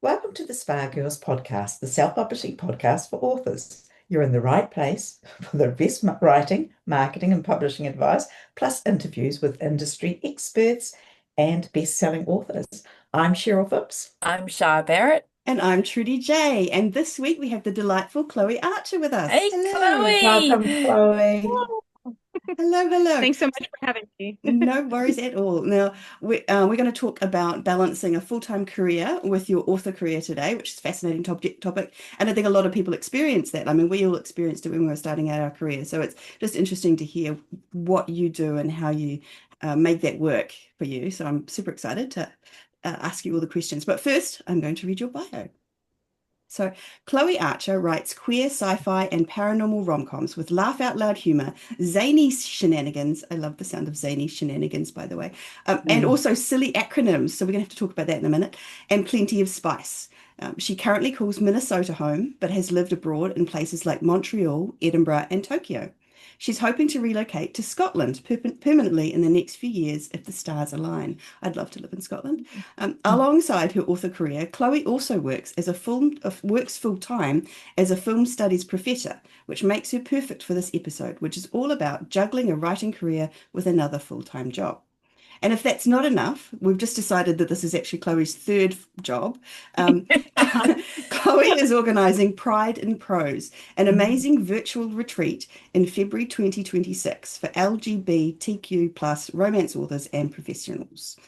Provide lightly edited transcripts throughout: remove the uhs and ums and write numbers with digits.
Welcome to the Spa Girls podcast, the self-publishing podcast for authors. You're in the right place for the best writing, marketing, and publishing advice, plus interviews with industry experts and best-selling authors. I'm Cheryl Phipps. I'm Shah Barrett. And I'm Trudy J. And this week we have the delightful Chloe Archer with us. Hey, Hello. Chloe. Welcome, Chloe. Hello, hello. Thanks so much for having me. No worries at all. Now, we're going to talk about balancing a full-time career with your author career today, which is a fascinating topic. And I think a lot of people experience that. I mean, we all experienced it when we were starting out our career. So it's just interesting to hear what you do and how you make that work for you. So I'm super excited to ask you all the questions. But first, I'm going to read your bio. So, Chloe Archer writes queer sci-fi and paranormal rom-coms with laugh-out-loud humor, zany shenanigans. I love the sound of zany shenanigans, by the way, and also silly acronyms. So we're going to have to talk about that in a minute, and plenty of spice. She currently calls Minnesota home, but has lived abroad in places like Montreal, Edinburgh, and Tokyo. She's hoping to relocate to Scotland permanently in the next few years if the stars align. I'd love to live in Scotland. Alongside her author career, Chloe also works full-time as a film studies professor, which makes her perfect for this episode, which is all about juggling a writing career with another full-time job. And if that's not enough, we've just decided that this is actually Chloe's third job. Chloe is organising Pride in Prose, an amazing virtual retreat in February 2026 for LGBTQ plus romance authors and professionals,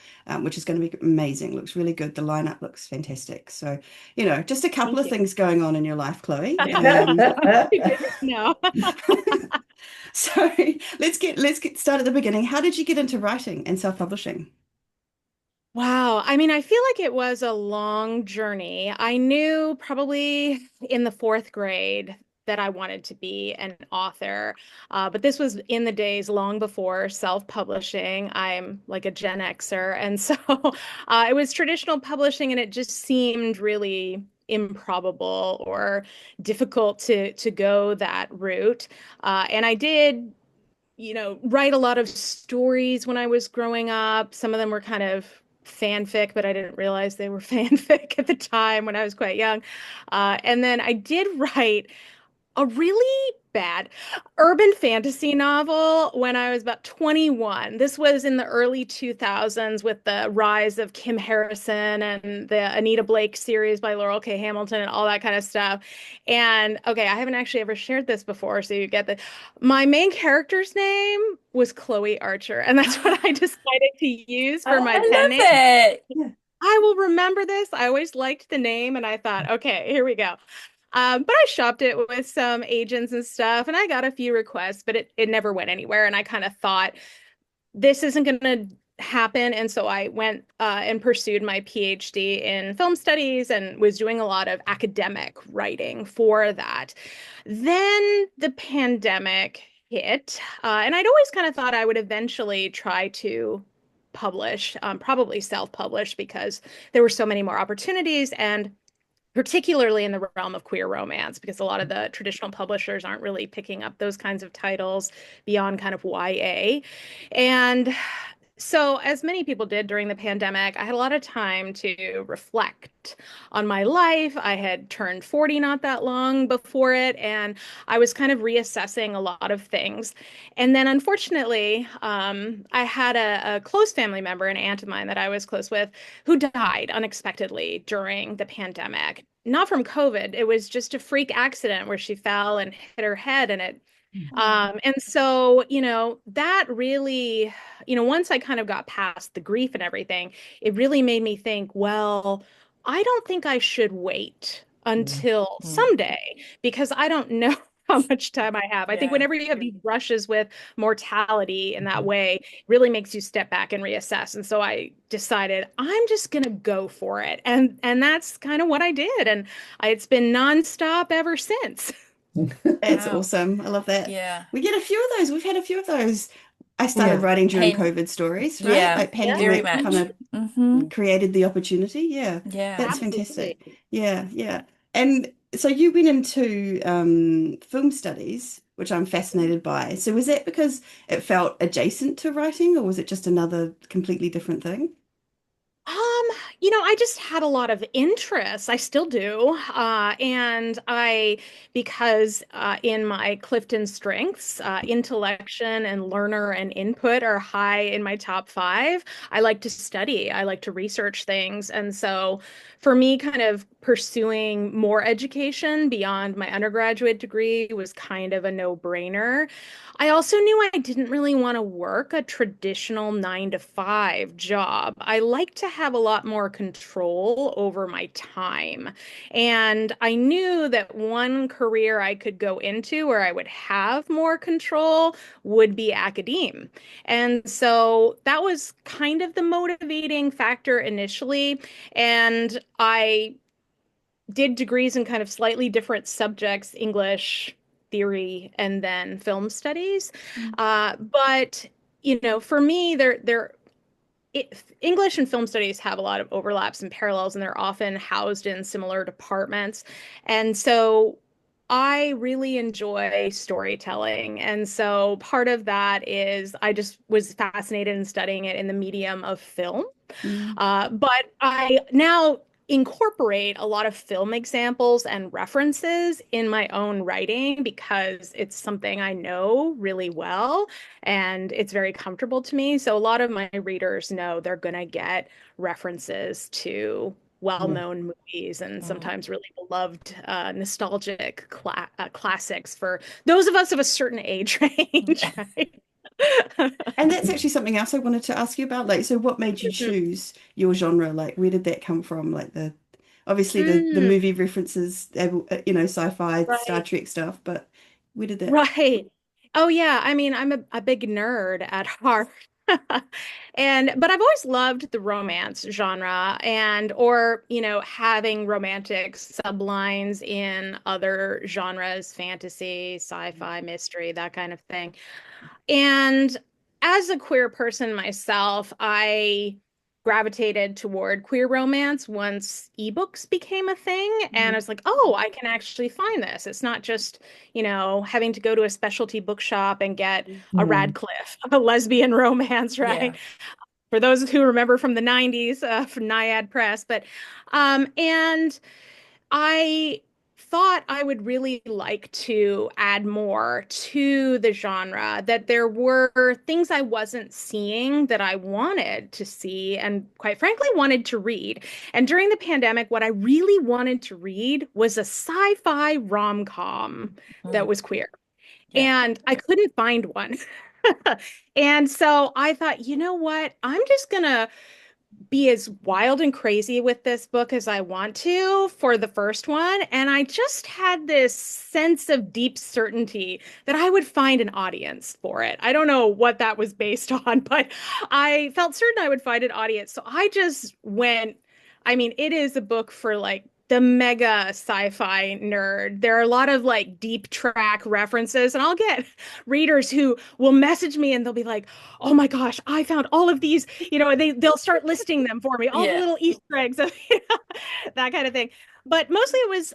which is going to be amazing. Looks really good. The lineup looks fantastic. So, just a couple of things going on in your life, Chloe. No. So let's get started at the beginning. How did you get into writing and self-publishing? Wow. I mean, I feel like it was a long journey. I knew probably in the fourth grade that I wanted to be an author. But this was in the days long before self-publishing. I'm like a Gen Xer. And so it was traditional publishing, and it just seemed really improbable or difficult to go that route. And I did, write a lot of stories when I was growing up. Some of them were kind of fanfic, but I didn't realize they were fanfic at the time when I was quite young. And then I did write a really bad urban fantasy novel when I was about 21. This was in the early 2000s with the rise of Kim Harrison and the Anita Blake series by Laurel K. Hamilton and all that kind of stuff. And okay, I haven't actually ever shared this before, so you get that. My main character's name was Chloe Archer, and that's what I decided to use for my pen name. It. I will remember this. I always liked the name, and I thought, okay, here we go. But I shopped it with some agents and stuff, and I got a few requests, but it never went anywhere. And I kind of thought this isn't going to happen. And so I went and pursued my PhD in film studies and was doing a lot of academic writing for that. Then the pandemic hit, and I'd always kind of thought I would eventually try to publish, probably self-publish, because there were so many more opportunities, and particularly in the realm of queer romance, because a lot of the traditional publishers aren't really picking up those kinds of titles beyond kind of YA. And so, as many people did during the pandemic, I had a lot of time to reflect on my life. I had turned 40 not that long before it, and I was kind of reassessing a lot of things. And then, unfortunately, I had a close family member, an aunt of mine that I was close with, who died unexpectedly during the pandemic. Not from COVID, it was just a freak accident where she fell and hit her head, and it and so, that really, once I kind of got past the grief and everything, it really made me think, well, I don't think I should wait until someday, because I don't know how much time I have. I think whenever you have these brushes with mortality in that way, it really makes you step back and reassess. And so I decided I'm just going to go for it. And that's kind of what I did. And it's been nonstop ever since. That's awesome. I love that. Yeah. We get a few of those. We've had a few of those. I started writing during COVID stories, right? Yeah, Like very pandemic much. kind of created the opportunity. Yeah, Yeah. that's Absolutely. fantastic. Yeah. And so you went into film studies, which I'm fascinated by. So was that because it felt adjacent to writing, or was it just another completely different thing? Um, I just had a lot of interest. I still do. Because in my Clifton strengths, intellection and learner and input are high in my top five, I like to study, I like to research things. And so for me, kind of pursuing more education beyond my undergraduate degree was kind of a no-brainer. I also knew I didn't really want to work a traditional 9 to 5 job. I like to have a lot more control over my time. And I knew that one career I could go into where I would have more control would be academe. And so that was kind of the motivating factor initially. And I did degrees in kind of slightly different subjects, English, theory, and then film studies. But for me, English and film studies have a lot of overlaps and parallels, and they're often housed in similar departments. And so I really enjoy storytelling. And so part of that is I just was fascinated in studying it in the medium of film. Mm. But I now incorporate a lot of film examples and references in my own writing because it's something I know really well and it's very comfortable to me. So a lot of my readers know they're going to get references to Yeah. well-known movies and Oh. sometimes really beloved nostalgic classics for those of us of a certain age range, right? And that's actually something else I wanted to ask you about. Like, so what made you choose your genre? Like, where did that come from? Like the obviously the Mm, movie references, sci-fi, Star right. Trek stuff, but where did that? Right. Oh yeah, I mean, I'm a big nerd at heart. But I've always loved the romance genre or having romantic sublines in other genres, fantasy, sci-fi, mystery, that kind of thing. And as a queer person myself, I gravitated toward queer romance once ebooks became a thing. And I Mm. was like, oh, I can actually find this. It's not just having to go to a specialty bookshop and get a Mm. Radcliffe, a lesbian romance, Yeah. right? For those who remember from the 90s, from Naiad Press. And I thought I would really like to add more to the genre, that there were things I wasn't seeing that I wanted to see and quite frankly wanted to read. And during the pandemic, what I really wanted to read was a sci-fi rom-com that Mm. was queer. Yeah. And I couldn't find one. And so I thought, you know what? I'm just gonna be as wild and crazy with this book as I want to for the first one. And I just had this sense of deep certainty that I would find an audience for it. I don't know what that was based on, but I felt certain I would find an audience. So I just went, I mean, it is a book for like the mega sci-fi nerd. There are a lot of like deep track references, and I'll get readers who will message me and they'll be like, "Oh my gosh, I found all of these," they'll start listing them for me, all the Yeah. little Easter eggs, that kind of thing. But mostly it was,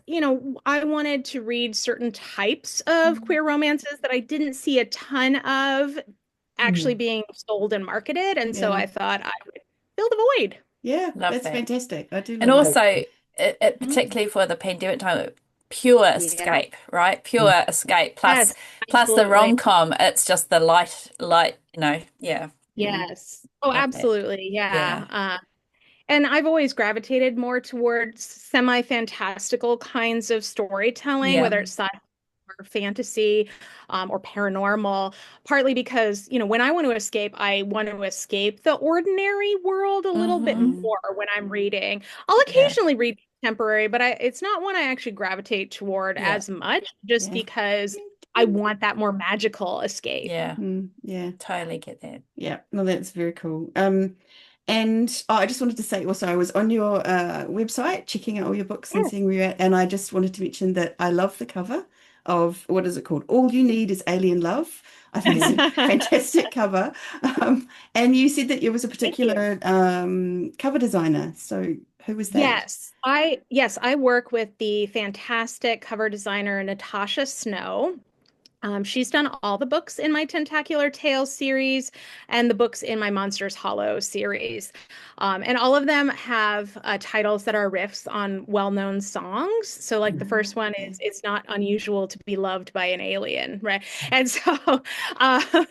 I wanted to read certain types of Mm. queer romances that I didn't see a ton of actually Mm. being sold and marketed, and so Yeah. I thought I would fill the void. Yeah, Love that's that. fantastic. I do And love that. also, Totally. it Mhm. particularly for the pandemic time, pure Yeah. escape, right? Mm. Pure escape. Yes, Plus the absolutely. rom-com, it's just the light, yeah. Mm. Yes. Oh, Love that. absolutely. Yeah. Yeah. And I've always gravitated more towards semi-fantastical kinds of storytelling, Yeah. whether it's sci-fi or fantasy, or paranormal, partly because, when I want to escape, I want to escape the ordinary world a little bit Mm-hmm. Mm. more when I'm reading. I'll Yeah. occasionally read contemporary, but it's not one I actually gravitate toward Yeah. as much, just Yeah. because I want that more magical escape. Yeah. Yeah. Totally get that. Yeah. No, that's very cool. And I just wanted to say also, I was on your website checking out all your books and Yes. seeing where you're at, and I just wanted to mention that I love the cover of what is it called? All You Need Is Alien Love. I think it's a fantastic cover. And you said that there was a Thank you. particular cover designer. So who was that? Yes, I work with the fantastic cover designer Natasha Snow. She's done all the books in my Tentacular Tales series and the books in my Monsters Hollow series. And all of them have titles that are riffs on well-known songs. So, like the first one is "It's Not Unusual to Be Loved by an Alien," right? And so uh,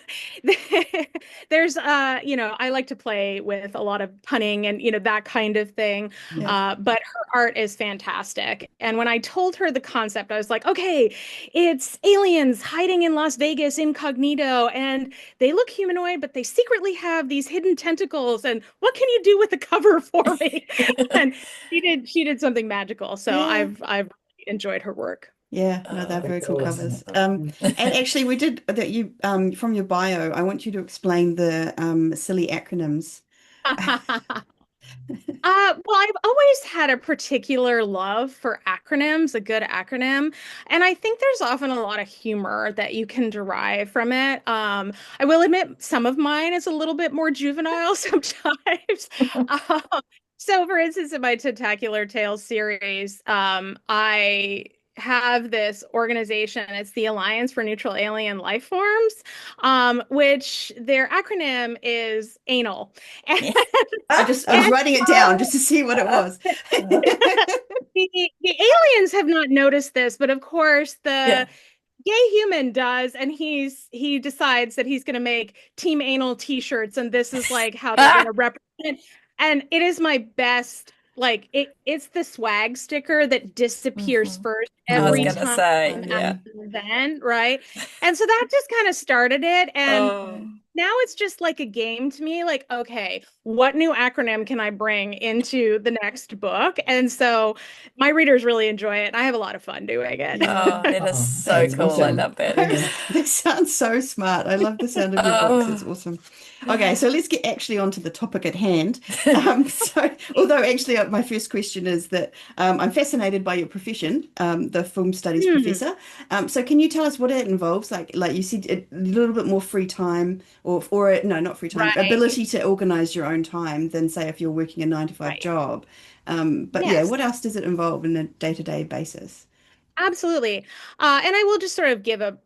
there's, I like to play with a lot of punning and, that kind of thing. Yeah. But her art is fantastic. And when I told her the concept, I was like, okay, it's aliens hiding in Las Vegas incognito, and they look humanoid, but they secretly have these hidden tentacles. And what can you do with the cover for me? And she did something magical. So Yeah. I've enjoyed her work. Yeah, no, they're very That's cool awesome. covers. And actually, we did that. You from your bio, I want you to explain the silly acronyms. Well, I've always had a particular love for acronyms, a good acronym. And I think there's often a lot of humor that you can derive from it. I will admit some of mine is a little bit more juvenile sometimes. So for instance, in my Tentacular Tales series, I have this organization. It's the Alliance for Neutral Alien Life Forms, which their acronym is ANAL. And, I was writing it down just to see what it was. the aliens have not noticed this, but of course the gay human does, and he decides that he's going to make Team Anal t-shirts, and this is like how they're going to represent. And it is my best. Like it's the swag sticker that disappears first every I was gonna time say, I'm yeah. at an event, right? And so that just kind of started it. And now it's just like a game to me. Like, okay, what new acronym can I bring into the next book? And so my readers really enjoy it, and I have a lot of fun doing it. Yeah. It is so that's cool. I awesome. love it. They sound so smart. I love the sound of your books. It's awesome. Okay, so let's get actually onto the topic at hand. Although actually my first question is that I'm fascinated by your profession, the film studies professor. So can you tell us what it involves? Like you said, a little bit more free time, or no, not free time, Right. ability to organize your own time than say if you're working a 9 to 5 Right. job. But yeah, Yes. what else does it involve in a day-to-day basis? Absolutely. And I will just sort of give a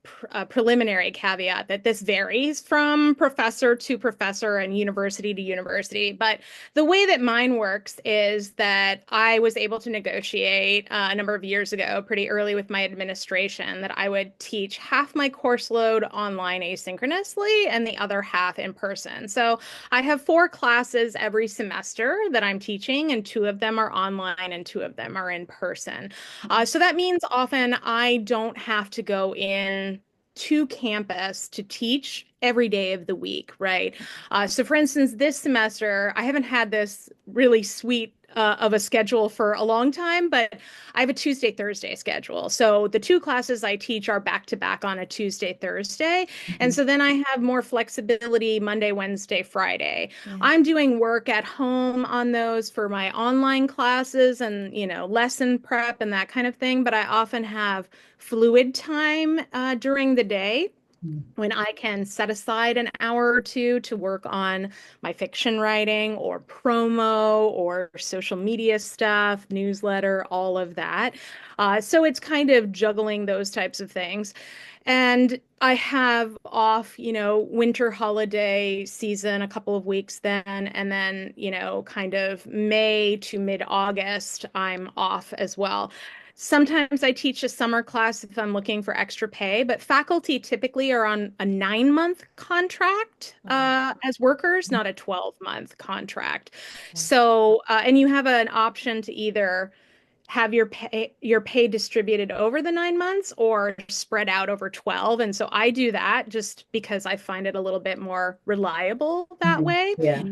preliminary caveat that this varies from professor to professor and university to university. But the way that mine works is that I was able to negotiate a number of years ago, pretty early with my administration, that I would teach half my course load online asynchronously and the other half in person. So I have 4 classes every semester that I'm teaching, and 2 of them are online and 2 of them are in person. So that means often I don't have to go in to campus to teach every day of the week, right? So for instance, this semester, I haven't had this really sweet of a schedule for a long time, but I have a Tuesday, Thursday schedule. So the 2 classes I teach are back to back on a Tuesday, Thursday. And so then I have more flexibility Monday, Wednesday, Friday. Yeah. I'm doing work at home on those for my online classes and, lesson prep and that kind of thing. But I often have fluid time during the day when I can set aside an hour or two to work on my fiction writing or promo or social media stuff, newsletter, all of that. So it's kind of juggling those types of things. And I have off, winter holiday season, a couple of weeks then, and then, kind of May to mid-August, I'm off as well. Sometimes I teach a summer class if I'm looking for extra pay, but faculty typically are on a 9-month contract as workers, not a 12-month contract. So, and you have an option to either have your pay distributed over the 9 months or spread out over 12. And so I do that just because I find it a little bit more reliable that way. Yeah.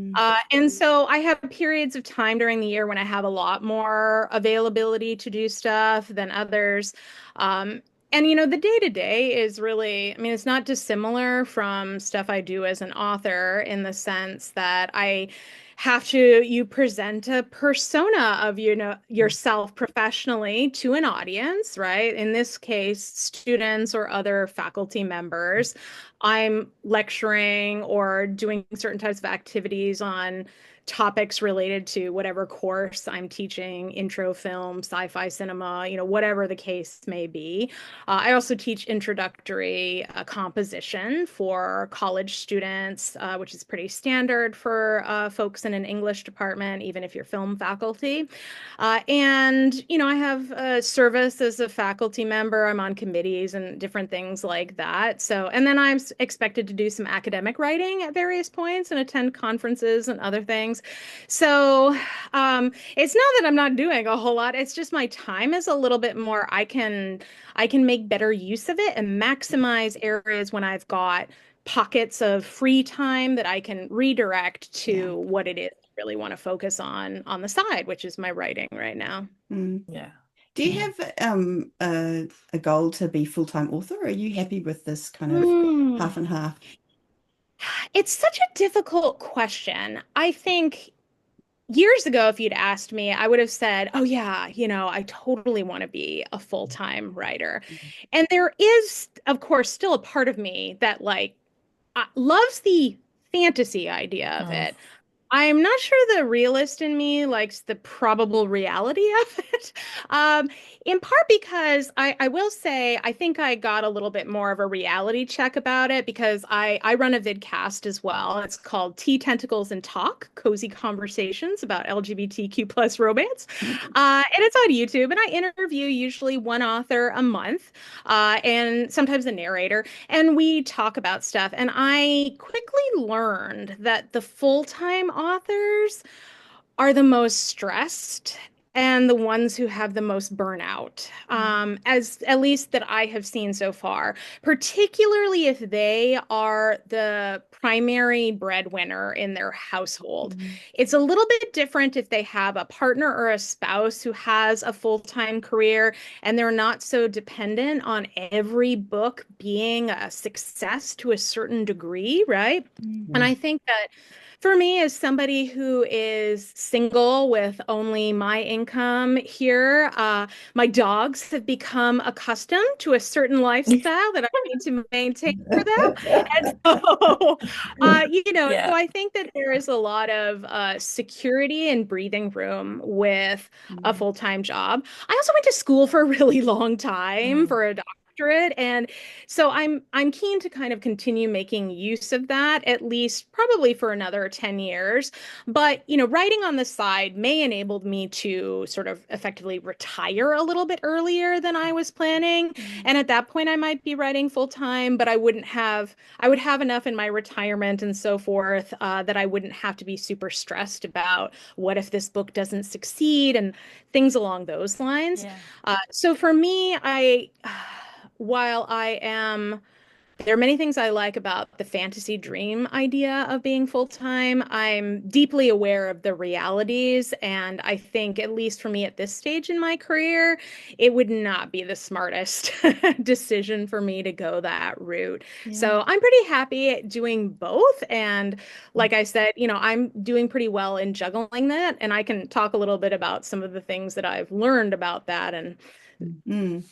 And so I have periods of time during the year when I have a lot more availability to do stuff than others. And the day-to-day is really, it's not dissimilar from stuff I do as an author in the sense that you present a persona of, yourself professionally to an audience, right? In this case, students or other faculty members. I'm lecturing or doing certain types of activities on topics related to whatever course I'm teaching, intro film, sci-fi cinema, whatever the case may be. I also teach introductory composition for college students, which is pretty standard for folks in an English department, even if you're film faculty. And I have a service as a faculty member. I'm on committees and different things like that. So, and then I'm expected to do some academic writing at various points and attend conferences and other things. So, it's not that I'm not doing a whole lot. It's just my time is a little bit more. I can make better use of it and maximize areas when I've got pockets of free time that I can redirect to what it is I really want to focus on the side, which is my writing right now. Yeah. Do you have a goal to be full-time author? Or are you happy with this kind of half and half? It's such a difficult question. I think years ago, if you'd asked me, I would have said, oh, yeah, I totally want to be a full-time writer. And there is, of course, still a part of me that loves the fantasy idea of it. I'm not sure the realist in me likes the probable reality of it. In part because I will say, I think I got a little bit more of a reality check about it because I run a vidcast as well. It's called Tea, Tentacles, and Talk, Cozy Conversations about LGBTQ plus romance. And it's on YouTube. And I interview usually one author a month and sometimes a narrator. And we talk about stuff. And I quickly learned that the full-time authors are the most stressed and the ones who have the most burnout, as at least that I have seen so far, particularly if they are the primary breadwinner in their household. It's a little bit different if they have a partner or a spouse who has a full-time career and they're not so dependent on every book being a success to a certain degree, right? And I think that for me, as somebody who is single with only my income here, my dogs have become accustomed to a certain lifestyle that I need to maintain for them. And so, so I think that there is a lot of security and breathing room with a full-time job. I also went to school for a really long time for a doctorate. And so I'm keen to kind of continue making use of that, at least probably for another 10 years. But, writing on the side may enable me to sort of effectively retire a little bit earlier than I was planning. And at that point, I might be writing full time, but I would have enough in my retirement and so forth that I wouldn't have to be super stressed about what if this book doesn't succeed and things along those lines. So for me, while there are many things I like about the fantasy dream idea of being full-time, I'm deeply aware of the realities. And I think, at least for me at this stage in my career, it would not be the smartest decision for me to go that route. So I'm pretty happy at doing both. And like I said, I'm doing pretty well in juggling that. And I can talk a little bit about some of the things that I've learned about that and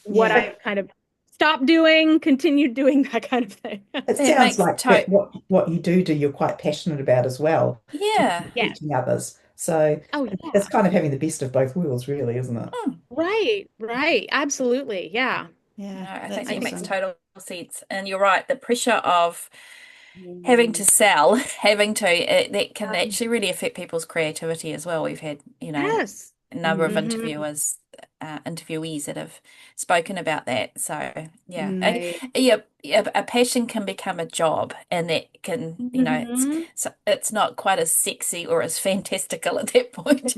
what I've kind of stopped doing, continued doing, that kind of thing. It sounds like that what you do you're quite passionate about as well. Teaching others. So it's kind of having the best of both worlds, really, isn't it? Right. Absolutely. Yeah. No, I think that makes total sense. And you're right, the pressure of having to sell, that can actually really affect people's creativity as well. We've had, a number of interviewees that have spoken about that. So a passion can become a job, and that can it's not quite as sexy or as fantastical at that point.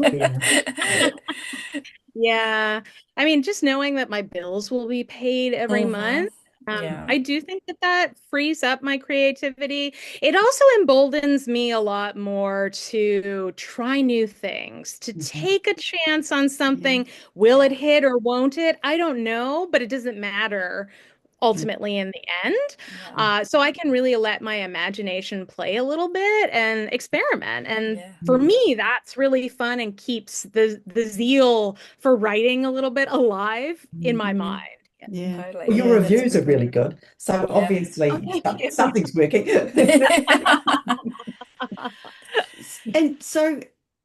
I mean, just knowing that my bills will be paid every month, I do think that frees up my creativity. It also emboldens me a lot more to try new things, to take a chance on something. Will it hit or won't it? I don't know, but it doesn't matter ultimately in the end. So I can really let my imagination play a little bit and experiment. And for me, that's really fun and keeps the zeal for writing a little bit alive in my mind. Totally. Well, your reviews are really good. So obviously something's working. And so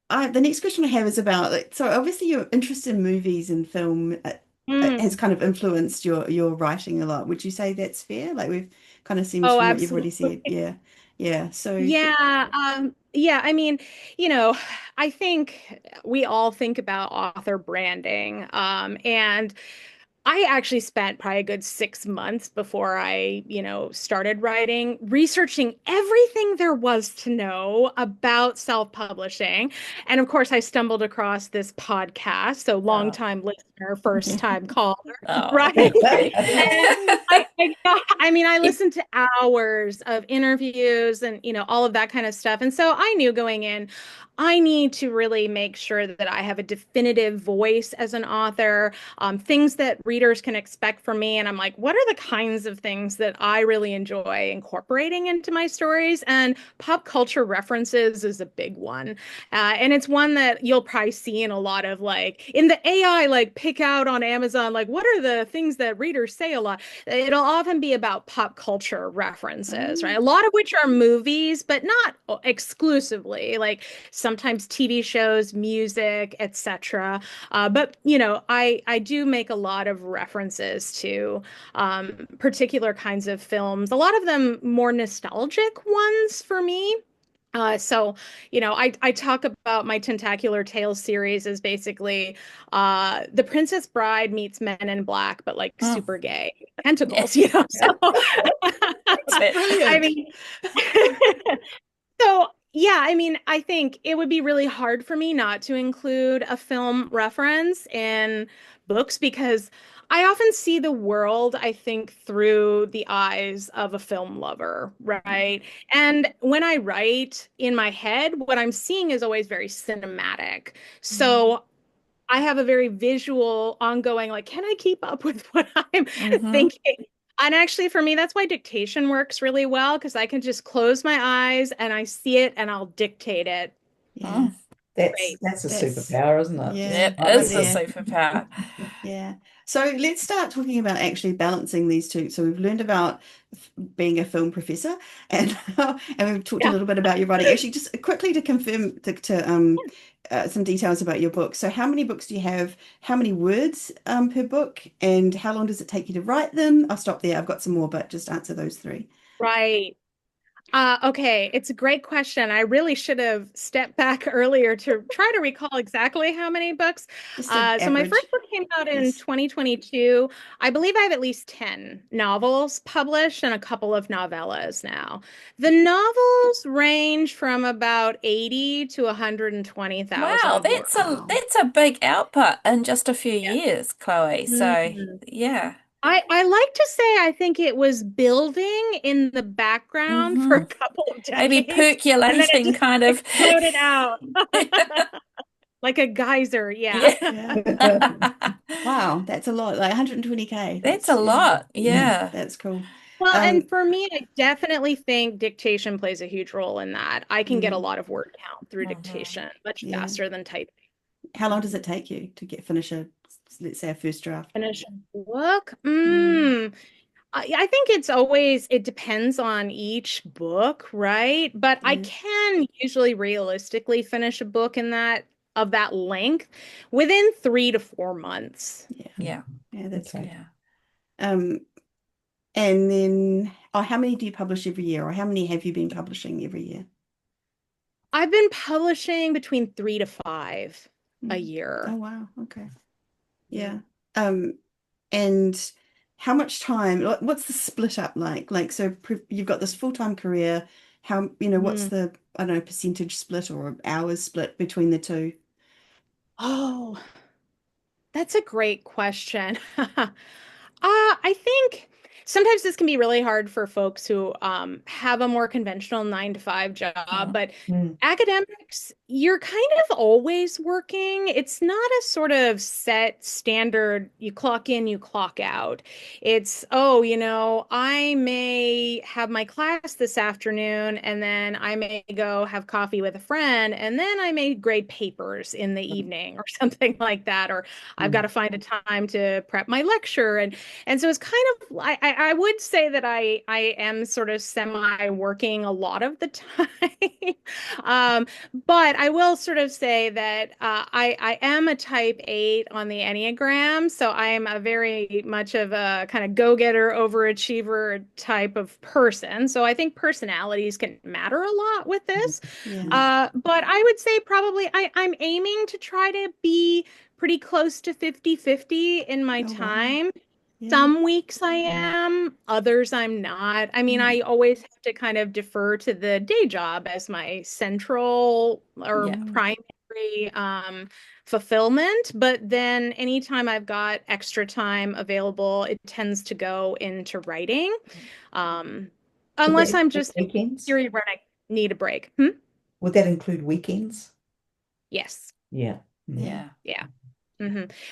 the next question I have is about, like, so obviously your interest in movies and film has kind of influenced your writing a lot. Would you say that's fair? Like we've kind of seems Oh, from what you've already said. absolutely. Yeah. Yeah. So Yeah, I mean, I think we all think about author branding. And I actually spent probably a good 6 months before I, started writing, researching everything there was to know about self-publishing. And of course, I stumbled across this podcast. So Oh. long-time listener, first-time caller, Oh, right? thank you. And I listened to hours of interviews and, all of that kind of stuff. And so I knew going in, I need to really make sure that I have a definitive voice as an author, things that readers can expect from me. And I'm like, what are the kinds of things that I really enjoy incorporating into my stories? And pop culture references is a big one. And it's one that you'll probably see in a lot of like in the AI, like pick out on Amazon, like what are the things that readers say a lot? It'll often be about pop culture references, right? A lot of which are movies, but not exclusively. Like sometimes TV shows, music, etc. But I do make a lot of references to particular kinds of films. A lot of them more nostalgic ones for me. So, I talk about my Tentacular Tales series as basically The Princess Bride meets Men in Black, but like Mm. super gay tentacles, So, I mean, so yeah, I think it would be really hard for me not to include a film reference in books because I often see the world, I think, through the eyes of a film lover, right? And when I write in my head, what I'm seeing is always very cinematic. So I have a very visual, ongoing, like, can I keep up with what I'm thinking? And actually, for me, that's why dictation works really well because I can just close my eyes and I see it and I'll dictate it. yeah. That's a superpower, isn't it? Yeah. It is a Yeah. superpower. Yeah. So let's start talking about actually balancing these two. So we've learned about being a film professor and and we've talked a little bit about your writing. Actually, just quickly to confirm some details about your book. So how many books do you have? How many words per book? And how long does it take you to write them? I'll stop there. I've got some more, but just answer those three. Right. Okay, it's a great question. I really should have stepped back earlier to try to recall exactly how many books. Just an So my average. first book came out in Yes. 2022. I believe I have at least 10 novels published and a couple of novellas now. The novels range from about 80 to 120,000 Wow, words. that's a big output in just a few years, Chloe. So, Mhm. yeah. I like to say I think it was building in the background for a couple of Maybe decades, and then it percolating just kind of. exploded out like a geyser. Yeah. Yeah. Wow, that's a lot. Like 120K. That's a lot. Yeah. That's cool. Well, and for me, I definitely think dictation plays a huge role in that. I can get a lot of word count through dictation much faster than typing. How long does it take you to finish let's say a first draft? Finish a book? I think it depends on each book, right? But I can usually realistically finish a book of that length within 3 to 4 months. Yeah, that's Okay. good. And then, how many do you publish every year, or how many have you been publishing every year? I've been publishing between 3 to 5 a year. Oh, wow. Okay. Yeah. And how much time, what's the split up like? Like, so you've got this full-time career. How, what's the, I don't know, percentage split or hours split between the two? Oh, that's a great question. I think sometimes this can be really hard for folks who have a more conventional 9 to 5 job, but academics you're kind of always working. It's not a sort of set standard, you clock in, you clock out. It's, oh, I may have my class this afternoon, and then I may go have coffee with a friend, and then I may grade papers in the evening or something like that. Or I've got to find a time to prep my lecture. And so it's kind of, I would say that I am sort of semi-working a lot of the time. But I will sort of say that I am a type 8 on the Enneagram. So I am a very much of a kind of go-getter, overachiever type of person. So I think personalities can matter a lot with this. But I would say probably I'm aiming to try to be pretty close to 50-50 in my time. Wow. Yeah. Some weeks I am, others I'm not. I mean, I always have to kind of defer to the day job as my central or primary fulfillment. But then anytime I've got extra time available, it tends to go into writing. Unless I'm just weekends? Where I need a break. Would that include weekends? Yes. Yeah. Yeah. Yeah.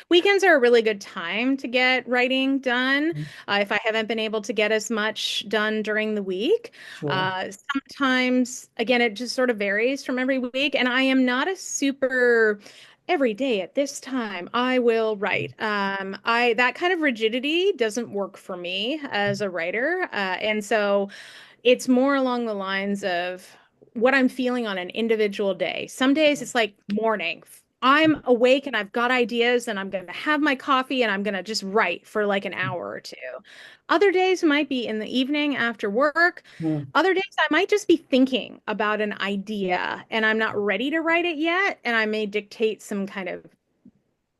Weekends are a really good time to get writing done. If I haven't been able to get as much done during the week. Sometimes, again, it just sort of varies from every week. And I am not a super every day at this time I will write. That kind of rigidity doesn't work for me as a writer. And so it's more along the lines of what I'm feeling on an individual day. Some days it's like morning. I'm awake and I've got ideas and I'm going to have my coffee and I'm going to just write for like an hour or two. Other days might be in the evening after work. Other days I might just be thinking about an idea and I'm not ready to write it yet. And I may dictate some kind of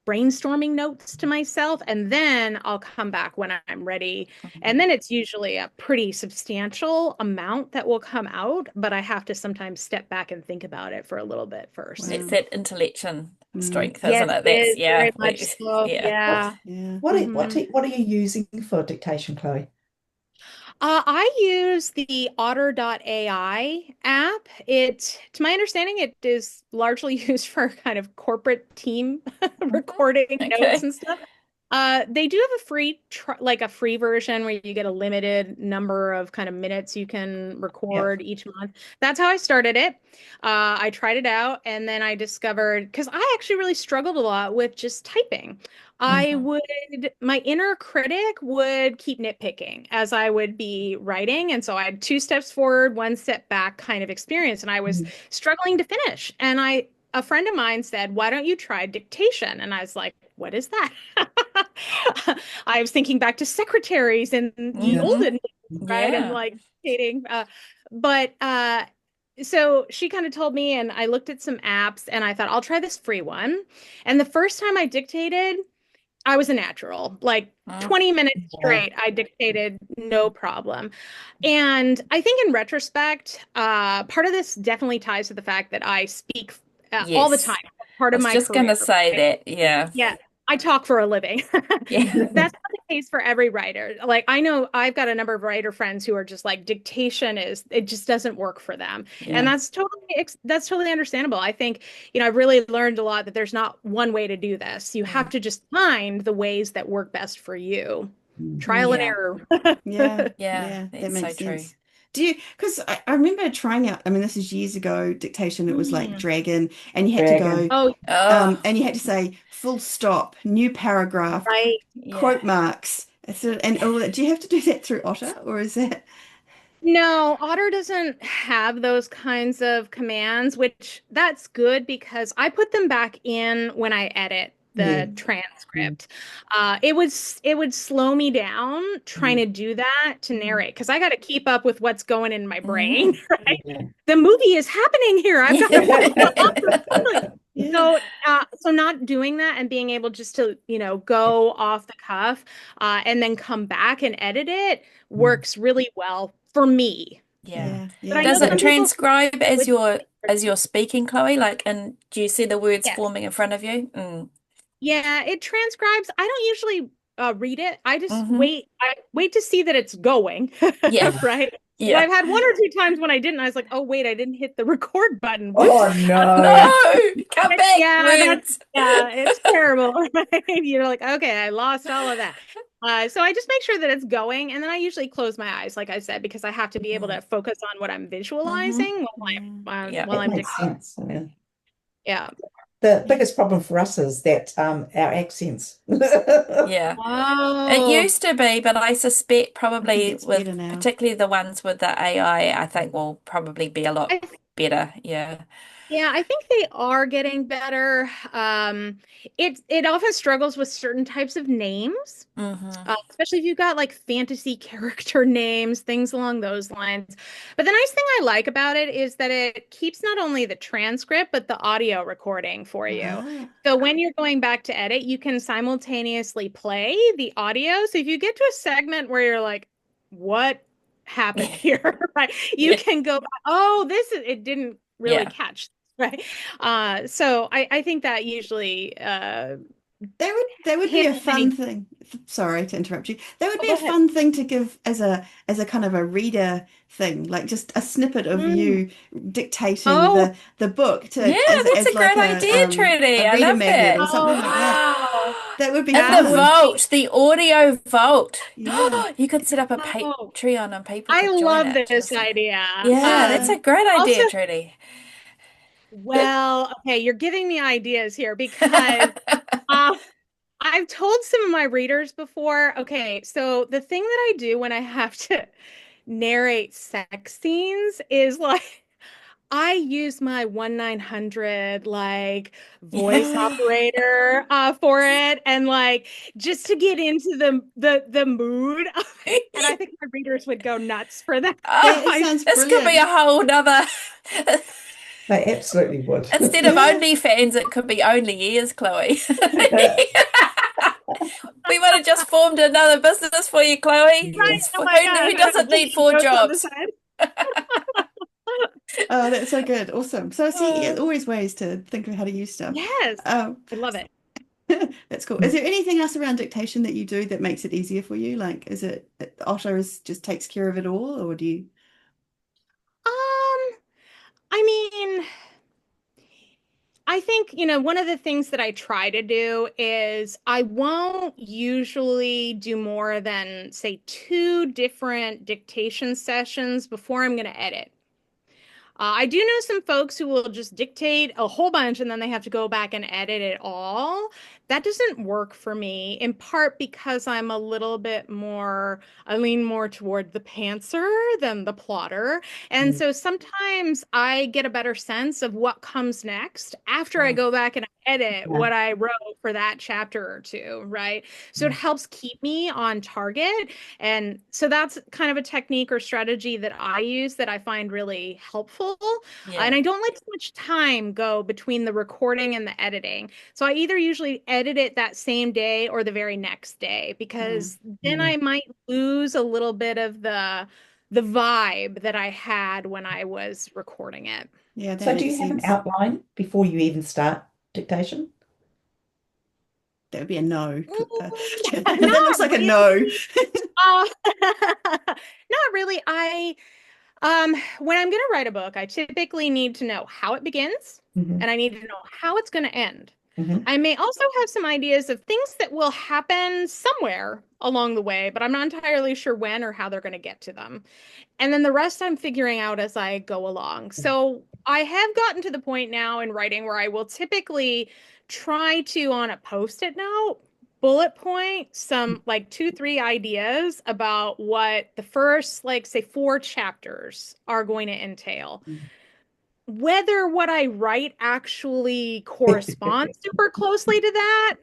brainstorming notes to myself, and then I'll come back when I'm ready. And then it's usually a pretty substantial amount that will come out, but I have to sometimes step back and think about it for a little bit first. It's that intellection strength, Yes, isn't it? it is, That's very much so. Yeah. What are you using for dictation, Chloe? I use the otter.ai app. To my understanding, it is largely used for kind of corporate team recording notes and stuff. They do have a free version where you get a limited number of kind of minutes you can record each month. That's how I started it. I tried it out, and then I discovered, because I actually really struggled a lot with just typing. My inner critic would keep nitpicking as I would be writing. And so I had 2 steps forward, 1 step back kind of experience. And I was struggling to finish. And a friend of mine said, "Why don't you try dictation?" And I was like, "What is that?" I was thinking back to secretaries in the olden days, right? And like dictating. So she kind of told me, and I looked at some apps and I thought, I'll try this free one. And the first time I dictated, I was a natural, like 20 minutes straight. I dictated, no problem. And I think in retrospect, part of this definitely ties to the fact that I speak all the time. Part of my career. I was just going to say that. Yeah. Yeah. I talk for a living. That's not the case for every writer. Like, I know I've got a number of writer friends who are just like, dictation it just doesn't work for them. And that's totally understandable. I think, I've really learned a lot that there's not one way to do this. You have to just find the ways that work best for you. Trial and error. That It's makes so sense. true. Because I remember trying out, I mean, this is years ago, dictation, it was like Dragon, and you had to go, and you had to say full stop, new paragraph, quote marks, and all that. Do you have to do that through Otter, or is that? No, Otter doesn't have those kinds of commands, which that's good because I put them back in when I edit the transcript. It would slow me down trying to do that to narrate, because I got to keep up with what's going in my brain, right? The movie is happening here. I've got to so not doing that and being able just to, go off the cuff and then come back and edit it works really well for me. Yeah. But does it transcribe as you're speaking, Chloe? Like, and do you see the words forming in front of you? Yeah, it transcribes. I don't usually read it. I just wait. I wait to see that it's going. Right. But Yeah. I've had one or two times when I didn't. I was like, oh wait, I didn't hit the record button. Oh no. No, come back, Yeah, words. it's terrible. Right? You're like, okay, I lost all of that. So I just make sure that it's going, and then I usually close my eyes, like I said, because I have to be able to focus on what I'm visualizing while That I'm makes dictating. sense. I mean, Yeah. the biggest problem for us is that our accents. Yeah. It Oh, used to be, but I suspect I think probably it's better with now. particularly the ones with the AI, I think will probably be a lot I better. Yeah. Yeah, I think they are getting better. It often struggles with certain types of names, Hmm. especially if you've got like fantasy character names, things along those lines. But the nice thing I like about it is that it keeps not only the transcript, but the audio recording for you. Ah, So when you're going back to edit, you can simultaneously play the audio. So if you get to a segment where you're like, what happened here? Right? You Yeah. can go back, oh, it didn't really Yeah. catch. Right. So I think that usually that would be a handles fun any. thing. Sorry to interrupt you. That would Oh, be go a ahead. fun thing to give as a kind of a reader thing, like just a snippet of Mm. you dictating Oh, the book to Yeah, that's as a like great idea, Trudy. a I reader love magnet or that. something oh like that. wow. That would be In That the would fun. be vault, the audio vault. Yeah. You could set up a oh, Patreon and people I could join love it to this listen. idea. Yeah, that's Yeah. a great Also, idea, Trudy. well, okay, you're giving me ideas here because uh, I've told some of my readers before, okay, so the thing that I do when I have to narrate sex scenes is like I use my 1-900 like voice Ah, operator for it and like just to get into the mood of it. And I think my readers would go nuts for that. that Oh, sounds this could be a brilliant. whole nother. They absolutely would. Instead of Yeah. OnlyFans, it could be Only Ears, Chloe. We might have just formed another business for you, Chloe. Right. Yes. Oh my Who gosh. I got doesn't need Jason four notes on the jobs? side. Oh, that's so good. Awesome. So see, Uh, there's always ways to think of how to use stuff. Yes. Um, I love it. that's cool. Is there anything else around dictation that you do that makes it easier for you? Like, is it Otter just takes care of it all, or do you? I mean, I think, one of the things that I try to do is I won't usually do more than, say, 2 different dictation sessions before I'm going to edit. I do know some folks who will just dictate a whole bunch and then they have to go back and edit it all. That doesn't work for me, in part because I'm a little bit more, I lean more toward the pantser than the plotter. And Mm. so sometimes I get a better sense of what comes next after I Oh, go back and edit yeah. what I wrote for that chapter or two, right? So it Mm. helps keep me on target. And so that's kind of a technique or strategy that I use that I find really helpful. And yeah. I don't let too much time go between the recording and the editing. So I either usually edit it that same day or the very next day because then Mm. I might lose a little bit of the vibe that I had when I was recording it. Yeah, that So do makes you have an sense. outline before you even start dictation? That would be a no. That looks Not like a no. really. Uh, not really. When I'm going to write a book, I typically need to know how it begins Hmm. and I need to know how it's going to end. Hmm. I may also have some ideas of things that will happen somewhere along the way, but I'm not entirely sure when or how they're going to get to them. And then the rest I'm figuring out as I go along. So I have gotten to the point now in writing where I will typically try to, on a post-it note, bullet point some like 2, 3 ideas about what the first, like, say, 4 chapters are going to entail. Whether what I write actually corresponds super closely to that,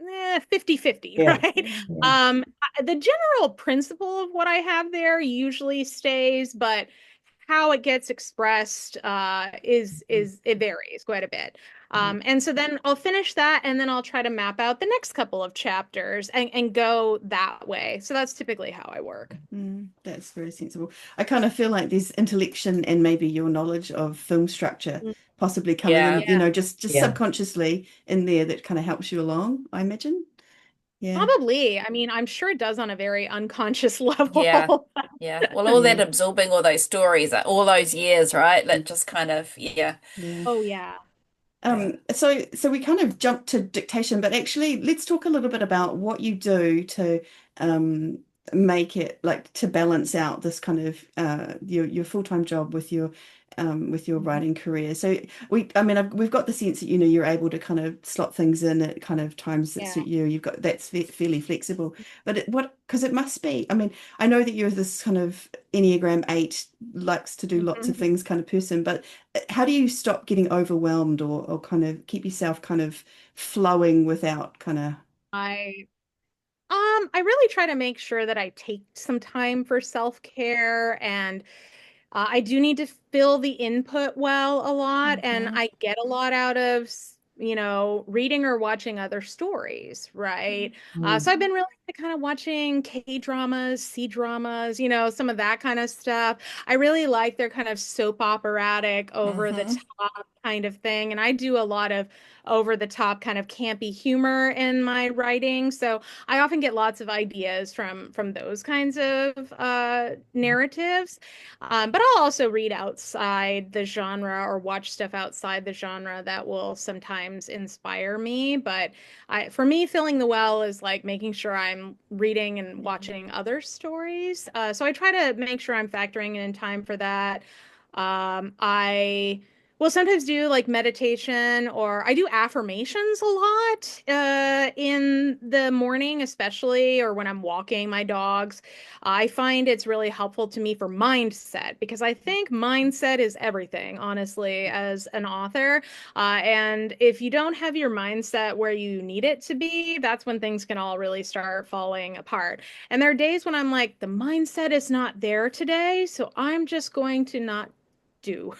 50-50, Yeah. right? Yeah. The general principle of what I have there usually stays, but how it gets expressed is it varies quite a bit. And so then I'll finish that and then I'll try to map out the next couple of chapters and go that way. So that's typically how I work. That's very sensible. I kind of feel like there's intellection and maybe your knowledge of film structure possibly coming Yeah. in, just Yeah. subconsciously in there that kind of helps you along, I imagine. Yeah. Probably. I mean, I'm sure it does on a very unconscious Yeah. level. Yeah. Well, all that Yeah. absorbing all those stories, all those years, right? That just kind of, yeah. Yeah. Oh, yeah. Yeah. So we kind of jumped to dictation, but actually let's talk a little bit about what you do to um, make it like to balance out this kind of your full-time job with your Mhm. writing career. So we've got the sense that you're able to kind of slot things in at kind of times that Yeah. suit you. You've got that's fairly flexible, but because it must be. I mean, I know that you're this kind of Enneagram 8 likes to do lots of Mhm. things kind of person, but how do you stop getting overwhelmed or kind of keep yourself kind of flowing without kind of I I really try to make sure that I take some time for self-care, and I do need to fill the input well a lot, and okay. I get a lot out of, reading or watching other stories, right? Mm. So I've been really kind of watching K-dramas, C-dramas, some of that kind of stuff. I really like their kind of soap operatic, over the Mm-hmm. top kind of thing, and I do a lot of over the top kind of campy humor in my writing. So I often get lots of ideas from those kinds of narratives. But I'll also read outside the genre or watch stuff outside the genre that will sometimes inspire me. But for me, filling the well is like making sure I'm reading and watching other stories. So I try to make sure I'm factoring in time for that. I will sometimes do like meditation, or I do affirmations a lot in the morning, especially, or when I'm walking my dogs. I find it's really helpful to me for mindset, because I think mindset is everything, honestly, as an author. And if you don't have your mindset where you need it to be, that's when things can all really start falling apart. And there are days when I'm like, the mindset is not there today, so I'm just going to not do.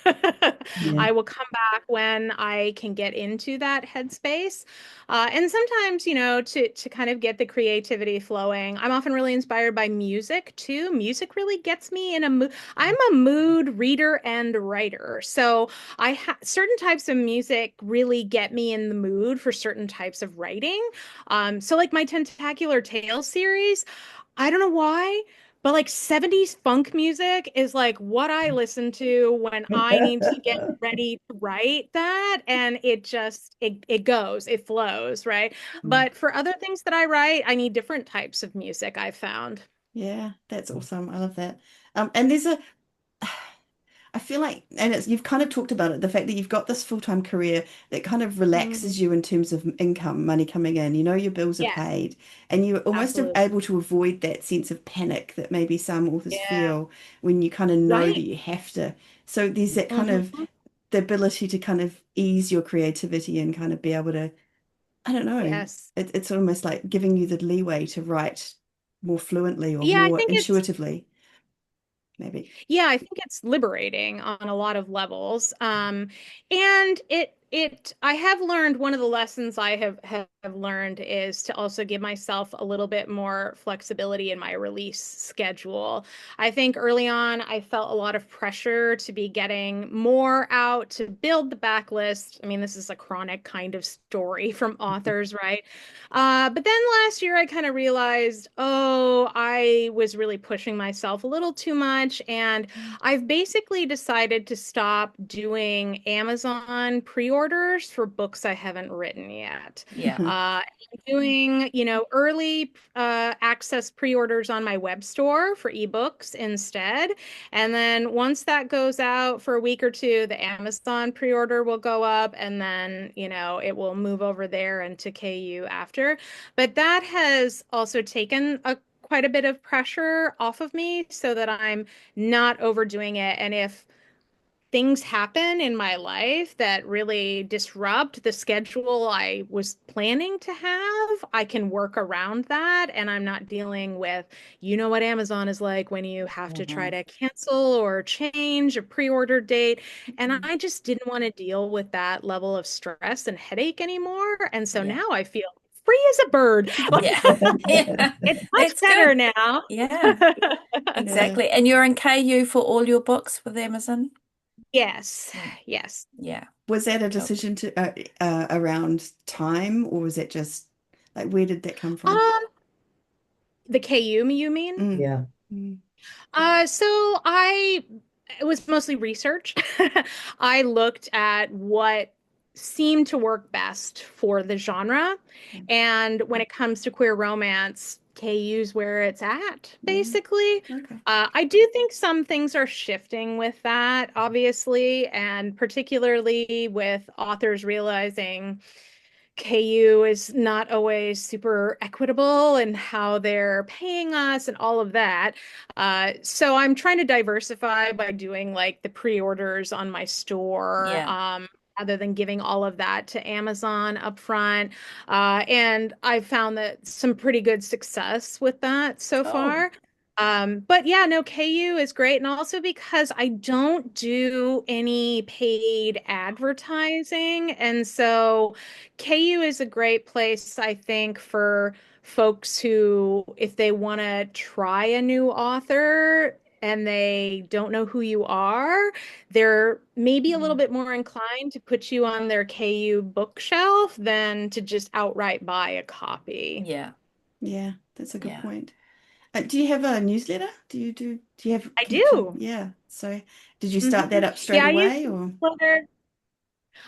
Yeah. I will come back when I can get into that headspace. And sometimes, to kind of get the creativity flowing, I'm often really inspired by music too. Music really gets me in a mood. I'm a mood reader and writer. So I have certain types of music really get me in the mood for certain types of writing. So like my Tentacular Tales series, I don't know why, but like 70s funk music is like what I listen to when I need to get ready to write that. And it goes, it flows, right? Mm. But for other things that I write, I need different types of music, I've found. Yeah, that's awesome. I love that. And there's a I feel like, and you've kind of talked about it, the fact that you've got this full-time career that kind of Mhm. relaxes you in terms of income, money coming in, your bills are Yes, paid, and you're almost absolutely. able to avoid that sense of panic that maybe some authors Yeah, feel when you kind of know that right. you have to. So there's that kind of Mhm. the ability to kind of ease your creativity and kind of be able to, I don't know, Yes. it's almost like giving you the leeway to write more fluently or Yeah, I more think it's intuitively, maybe. Yeah, I think it's liberating on a lot of levels. And I have learned, one of the lessons I have learned is to also give myself a little bit more flexibility in my release schedule. I think early on I felt a lot of pressure to be getting more out, to build the backlist. I mean, this is a chronic kind of story from authors, right? But then last year I kind of realized, oh, I was really pushing myself a little too much. And I've basically decided to stop doing Amazon pre-orders for books I haven't written yet. Yeah. I'm doing, early access pre-orders on my web store for ebooks instead. And then once that goes out for a week or two, the Amazon pre-order will go up, and then, it will move over there into KU after. But that has also taken quite a bit of pressure off of me so that I'm not overdoing it. And if things happen in my life that really disrupt the schedule I was planning to have, I can work around that. And I'm not dealing with, what Amazon is like when you have to try Mhm. to cancel or change a pre-order date. And I just didn't want to deal with that level of stress and headache anymore. And so Yeah. now I feel free as a bird. Yeah. Yeah. It's much That's better good. now. Yeah, Yeah. exactly. And you're in KU for all your books with Amazon? Yes. Mm, Yes. yeah. Was that a Cool. decision to around time, or was it just like where did that come Um, from? The KU, you mean? Yeah. So it was mostly research. I looked at what seemed to work best for the genre. And when it comes to queer romance, KU's where it's at, basically. Okay. I do think some things are shifting with that, obviously, and particularly with authors realizing KU is not always super equitable in how they're paying us and all of that. So I'm trying to diversify by doing like the pre-orders on my store, rather than giving all of that to Amazon upfront. And I've found that some pretty good success with that so far. But yeah, no, KU is great. And also because I don't do any paid advertising. And so KU is a great place, I think, for folks who, if they want to try a new author and they don't know who you are, they're maybe a little bit more inclined to put you on their KU bookshelf than to just outright buy a copy. Yeah, that's a good point. Do you have a newsletter? Do you have? I do. Yeah. So did you start that up straight away, or?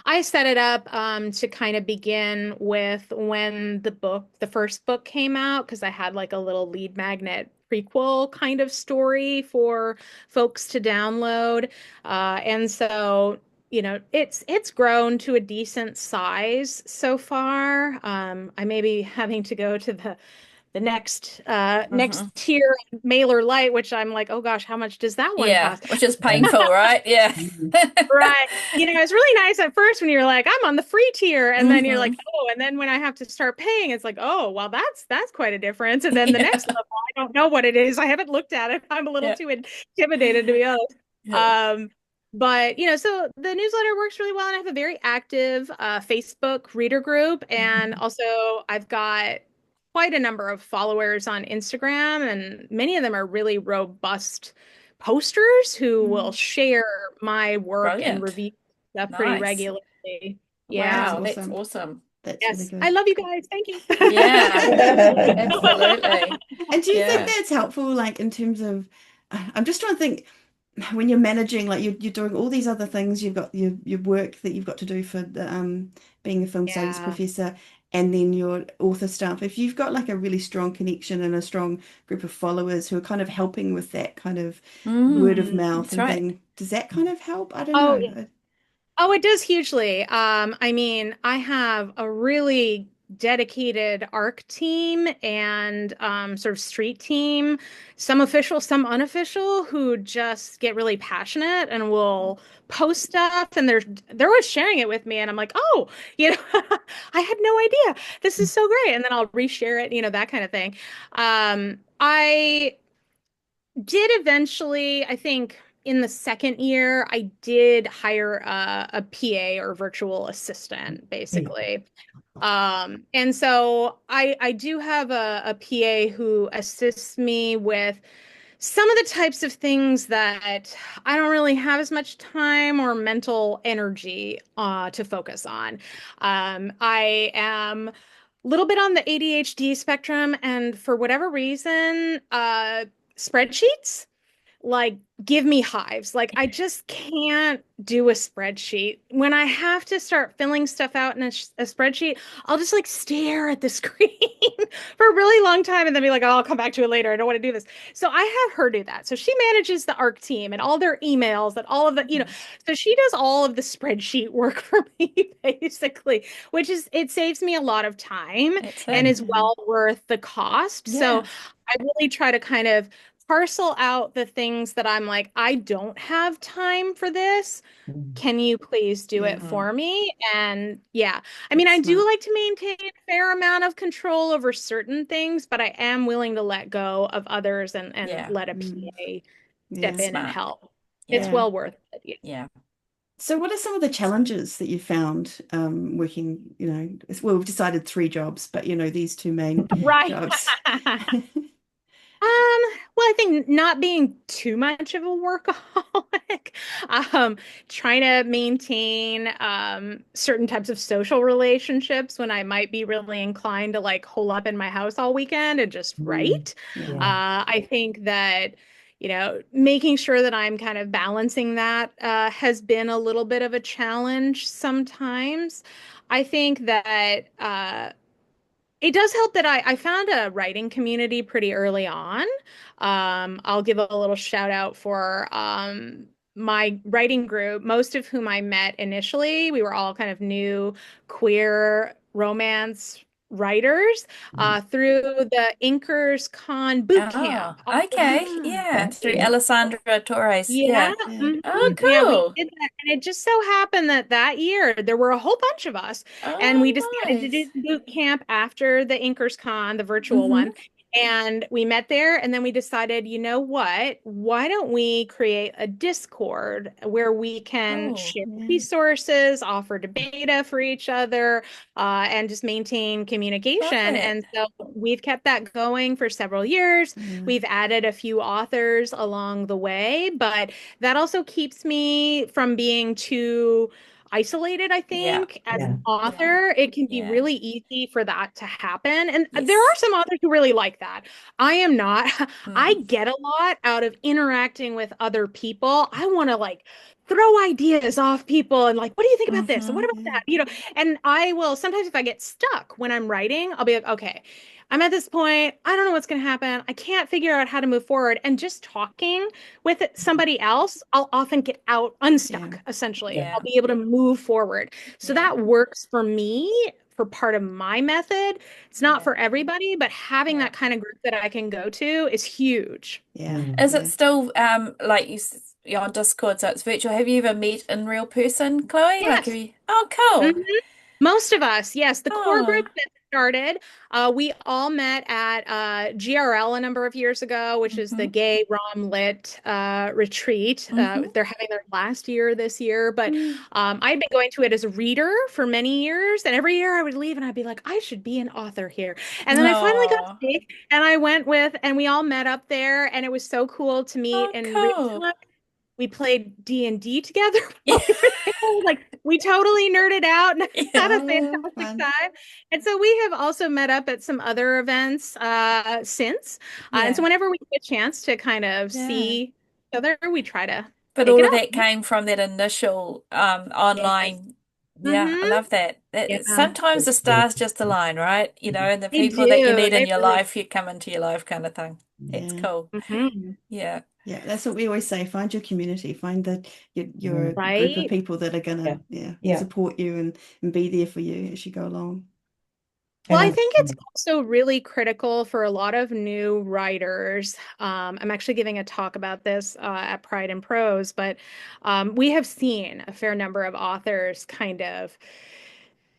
I set it up to kind of begin with when the first book came out, because I had like a little lead magnet prequel kind of story for folks to download. And so, it's grown to a decent size so far. I may be having to go to the next tier mailer light, which I'm like, oh gosh, how much does that one cost? Which is painful, right? Yeah. Right. It's really nice at first when you're like, I'm on the free tier, and then you're like, oh, and then when I have to start paying, it's like, oh, well, that's quite a difference. And then the next level, I don't know what it is. I haven't looked at it. I'm a little too intimidated, to be honest. But so the newsletter works really well, and I have a very active Facebook reader group, and also I've got quite a number of followers on Instagram, and many of them are really robust posters who will share my work and review stuff pretty regularly. Wow, that's awesome. That's yes, really good. I love you guys. Thank you. Yeah, absolutely. And do you think that's helpful, like in terms of, I'm just trying to think, when you're managing, like you're doing all these other things, you've got your work that you've got to do for the, being a film studies professor, and then your author stuff. If you've got like a really strong connection and a strong group of followers who are kind of helping with that kind of word of mouth and thing, does that kind of help? I don't know. Oh, it does hugely. I mean, I have a really dedicated ARC team and sort of street team, some official, some unofficial, who just get really passionate and will post stuff, and they're always sharing it with me, and I'm like, oh, I had no idea. This is so great. And then I'll reshare it, that kind of thing. I did eventually, I think in the second year, I did hire a PA or virtual assistant, basically. And so I do have a PA who assists me with some of the types of things that I don't really have as much time or mental energy to focus on. I am a little bit on the ADHD spectrum, and for whatever reason, spreadsheets like give me hives. Like I just can't do a spreadsheet. When I have to start filling stuff out in a spreadsheet, I'll just like stare at the screen for a really long time and then be like, oh, I'll come back to it later. I don't want to do this. So I have her do that. So she manages the ARC team and all their emails and all of the, so she does all of the spreadsheet work for me basically, which is, it saves me a lot of time and is well worth the cost. So I really try to kind of parcel out the things that I'm like, I don't have time for this. Can you please do it for me? And I mean, I do like to maintain a fair amount of control over certain things, but I am willing to let go of others and let a PA step in and help. It's well worth it. Yeah. So what are some of the challenges that you found working, well, we've decided 3 jobs, but these 2 main jobs. Well, I think not being too much of a workaholic. um, trying to maintain certain types of social relationships when I might be really inclined to like hole up in my house all weekend and just write. Yeah. I think that, making sure that I'm kind of balancing that has been a little bit of a challenge sometimes. I think that it does help that I found a writing community pretty early on. I'll give a little shout out for my writing group, most of whom I met initially. We were all kind of new queer romance writers through the Inkers Con boot Oh, camp. okay. Ah, Yeah, through Yeah. Alessandra Torres. Yeah. Yeah. yeah. Mhm. Oh, Yeah, we cool. did that. And it just so happened that that year there were a whole bunch of us, and we Oh, decided to do nice. the boot camp after the Inkers Con, the virtual Mm-hmm. one. And we met there, and then we decided, you know what? Why don't we create a Discord where we can Cool. share Yeah. resources, offer data for each other, and just maintain Love communication. it. And so we've kept that going for several years. Yeah. We've added a few authors along the way, but that also keeps me from being too isolated, I Yeah. think, as Yeah. an author. It can be Yeah. really easy for that to happen. And there are Yes. some authors who really like that. I am not. I Mm. get a lot out of interacting with other people. I want to like throw ideas off people and like, what do you think about this? And what Mm-hmm. about Yeah. that? And I will sometimes if I get stuck when I'm writing, I'll be like, okay, I'm at this point. I don't know what's going to happen. I can't figure out how to move forward. And just talking with somebody else, I'll often get Yeah. unstuck, essentially. Yeah. I'll Yeah. be able to move forward. So Yeah. that works for me for part of my method. It's not Yeah. for everybody, but having Yeah. that kind of group that I can go to is huge. Yeah. Is Yeah. it still like you're on Discord, so it's virtual? Have you ever met in real person, Chloe? Like, have Yes. you? Oh, cool. Mhm. Most of us, yes. The core Oh. group that started, we all met at GRL a number of years ago, which is the Mm-hmm. Gay Rom Lit retreat. Mm-hmm. They're having their last year this year, but Mm. I'd been going to it as a reader for many years, and every year I would leave and I'd be like, I should be an author here. And then I finally got No. sick, and I went and we all met up there, and it was so cool to meet Oh, in real cool. time. We played D&D together Yeah. while we were there. Like we totally nerded out and Yeah. had a Oh, fantastic fun. time. And so we have also met up at some other events since. And so Yeah. whenever we get a chance to kind of Yeah. see each other, we try to But take all it of up. that came from that initial Yes. online. Yeah, I Mm-hmm. love that. Yeah, Sometimes the Yeah. stars just align, right? And the they people that you do. need in They your really life, you come into your life kind of thing. It's Yeah. cool. hmm Yeah. Yeah. That's what we always say. Find your community. Find your Mm. group of Right. people that are Yeah. gonna Yeah. support you and be there for you as you go along. Well, I And think it's also really critical for a lot of new writers. I'm actually giving a talk about this at Pride and Prose, but we have seen a fair number of authors kind of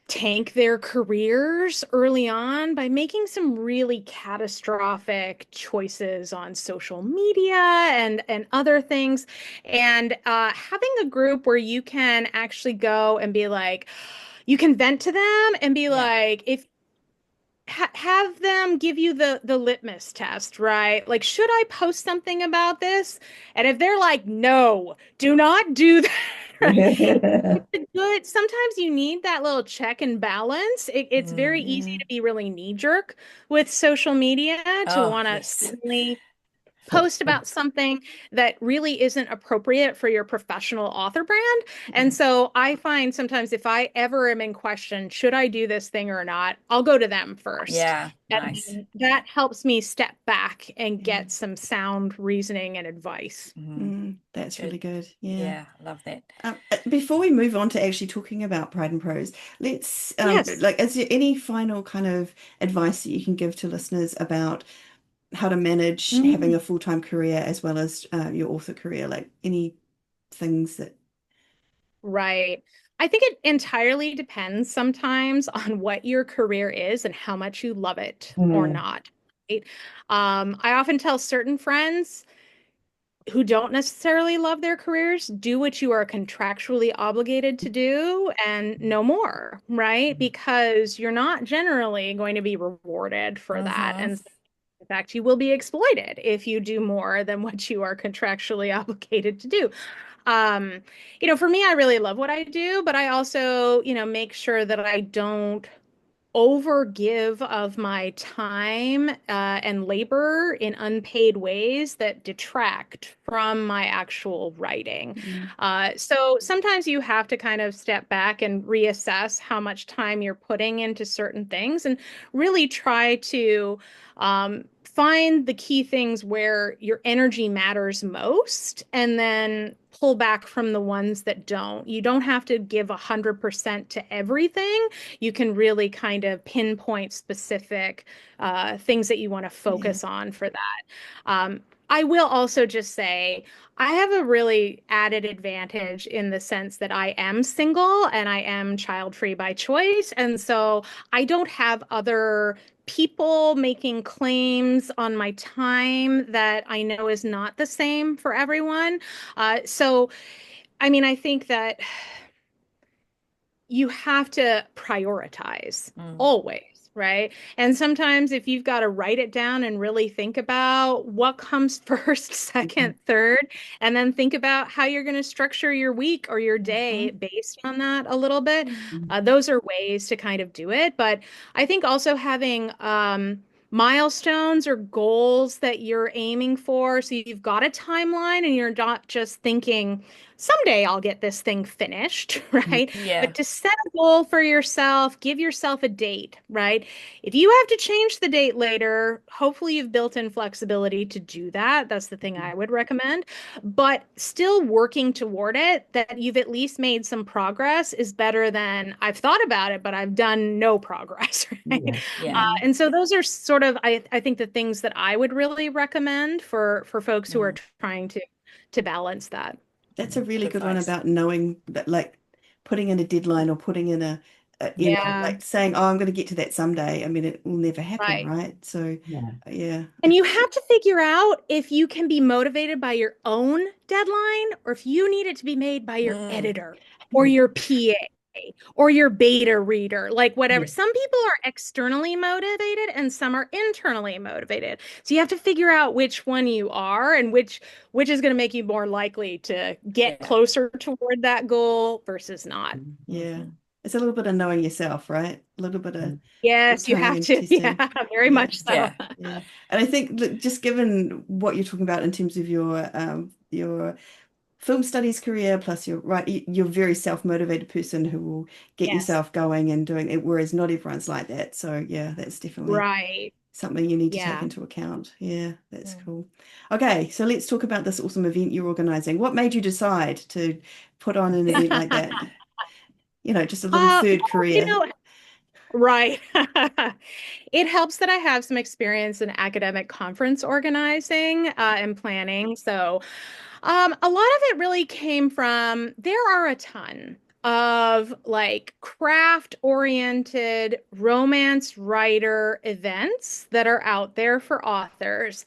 tank their careers early on by making some really catastrophic choices on social media and other things. And having a group where you can actually go and be like, you can vent to them and be Yeah. like, if have them give you the litmus test, right? Like, should I post something about this? And if they're like, no, do not do that, right? It's good. Sometimes you need that little check and balance. It's very Mm. easy Yeah. to be really knee jerk with social media to Oh, want to yes. suddenly post about something that really isn't appropriate for your professional author brand. And so I find sometimes if I ever am in question, should I do this thing or not, I'll go to them first. Yeah, nice. And that helps me step back and Yeah. get some sound reasoning and advice. That's Good. really good. Yeah. Yeah, I love that. Before we move on to actually talking about Pride and Prose, let's Yes. is there any final kind of advice that you can give to listeners about how to manage having a full-time career as well as your author career? Like any things that Right. I think it entirely depends sometimes on what your career is and how much you love it or Mm. not. Right? I often tell certain friends who don't necessarily love their careers, do what you are contractually obligated to do and no more, right? Because you're not generally going to be rewarded for that. Mm-hmm. And in fact, you will be exploited if you do more than what you are contractually obligated to do. For me, I really love what I do, but I also, make sure that I don't overgive of my time and labor in unpaid ways that detract from my actual writing. So sometimes you have to kind of step back and reassess how much time you're putting into certain things and really try to find the key things where your energy matters most and then pull back from the ones that don't. You don't have to give 100% to everything. You can really kind of pinpoint specific things that you want to focus on for that. I will also just say I have a really added advantage in the sense that I am single and I am child-free by choice. And so I don't have other people making claims on my time that I know is not the same for everyone. I think that you have to prioritize always, right? And sometimes if you've got to write it down and really think about what comes first, second, third, and then think about how you're going to structure your week or your day based on that a little bit. Those are ways to kind of do it. But I think also having milestones or goals that you're aiming for. So you've got a timeline and you're not just thinking, someday I'll get this thing finished, right? Yeah. But to set a goal for yourself, give yourself a date, right? If you have to change the date later, hopefully you've built in flexibility to do that. That's the thing I would recommend. But still working toward it, that you've at least made some progress is better than I've thought about it, but I've done no progress, right? And so those are sort of, I think, the things that I would really recommend for folks who are trying to balance that. That's a really good one about knowing that, like putting in a deadline or putting in like saying, oh, I'm going to get to that someday. I mean, it will never happen, right? So, And you have to figure out if you can be motivated by your own deadline or if you need it to be made by your editor or your PA or your beta reader, like whatever. Some people are externally motivated and some are internally motivated. So you have to figure out which one you are and which is going to make you more likely to get closer toward that goal versus not. Yeah. It's a little bit of knowing yourself, right? A little bit of yes, you have to. Yeah, very much so. Yeah. And I think that just given what you're talking about in terms of your film studies career, plus you're a very self-motivated person who will get yourself going and doing it, whereas not everyone's like that. So yeah, that's definitely something you need to take into account. Yeah, that's cool. Okay, so let's talk about this awesome event you're organizing. What made you decide to put on an event like that? Just a little third career. Right. It helps that I have some experience in academic conference organizing and planning. So a lot of it really came from, there are a ton of like craft oriented romance writer events that are out there for authors.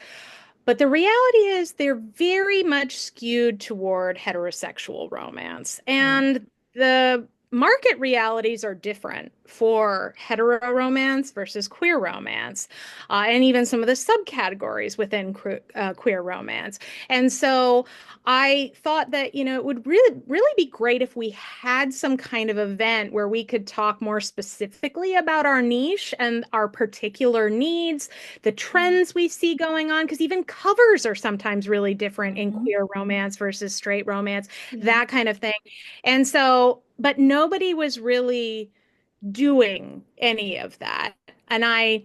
But the reality is they're very much skewed toward heterosexual romance. And the market realities are different for hetero romance versus queer romance, and even some of the subcategories within queer romance. And so I thought that, it would really be great if we had some kind of event where we could talk more specifically about our niche and our particular needs, the trends we see going on, because even covers are sometimes really different in queer romance versus straight romance, that kind of thing. And so, but nobody was really doing any of that. And I